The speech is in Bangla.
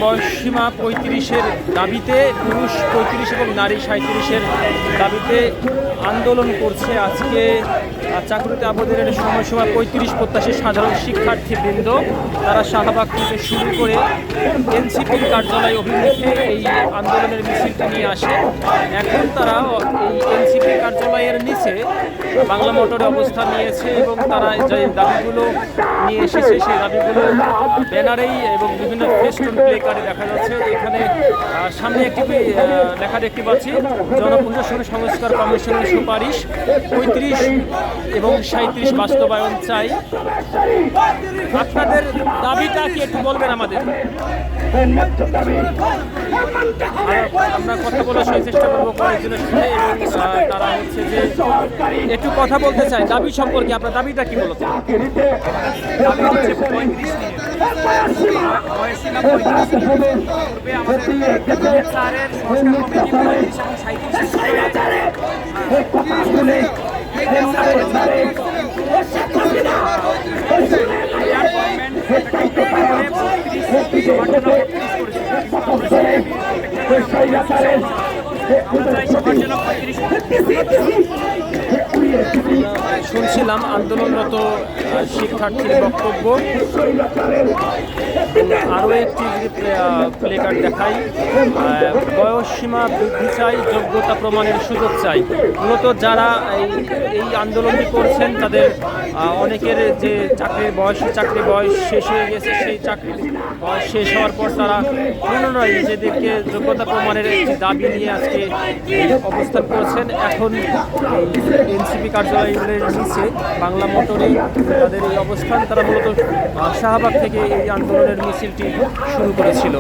বয়সসীমা 35-এর দাবিতে, পুরুষ 35 এবং নারী 37-এর দাবিতে আন্দোলন করছে। আজকে চাকরিতে আবেদনের সময়সীমা 35 প্রত্যাশী সাধারণ শিক্ষার্থীবৃন্দ তারা শাহবাগ থেকে শুরু করে এনসিপির কার্যালয় অভিমুখে এই আন্দোলনের মিছিলটি নিয়ে আসে। এখন তারা এই এনসিপি কার্যালয়ের নিচে বাংলা মোটরে অবস্থান নিয়েছে এবং তারা যে দাবিগুলো নিয়ে এসেছে সেই দাবিগুলো ব্যানারেই এবং বিভিন্ন ফেস্টুন প্লেকার্ডে দেখা যাচ্ছে। এখানে সামনে একটি লেখা দেখতে পাচ্ছি, জনপ্রশাসন সংস্কার কমিশনের সুপারিশ 35 এবং 37 বাস্তবায়ন চাই। আপনাদের দাবিটা কি একটু বলবেন আমাদের? আমরা কথা বলার চেষ্টা করবো কয়েকজনের সাথে এবং তারা হচ্ছে যে একটু কথা বলতে চাই দাবি সম্পর্কে। আপনার দাবিটা কি বলতে? দাবি হচ্ছে 35 বয়সসীমা 35 পূর্বে আমাদের স্যারের সংস্কার কমিটি 35 এবং 37 শুনছিলাম আন্দোলনরত শিক্ষার্থীর বক্তব্য। আরও একটি প্লেকার্ড দেখাই, বয়সসীমা বৃদ্ধি চাই, যোগ্যতা প্রমাণের সুযোগ চাই। মূলত যারা এই আন্দোলনটি করছেন তাদের অনেকের যে চাকরি বয়স শেষ হয়ে গেছে, সেই চাকরির বয়স শেষ হওয়ার পর তারা পুনরায় নিজেদেরকে যোগ্যতা প্রমাণের একটি দাবি নিয়ে আজকে অবস্থান করেছেন। এখন এনসিপি কার্যালয়ের নিচে বাংলা মোটরে তাদের এই অবস্থান। তারা মূলত শাহবাগ থেকে এই আন্দোলনের মিছিলটি শুরু করেছিল।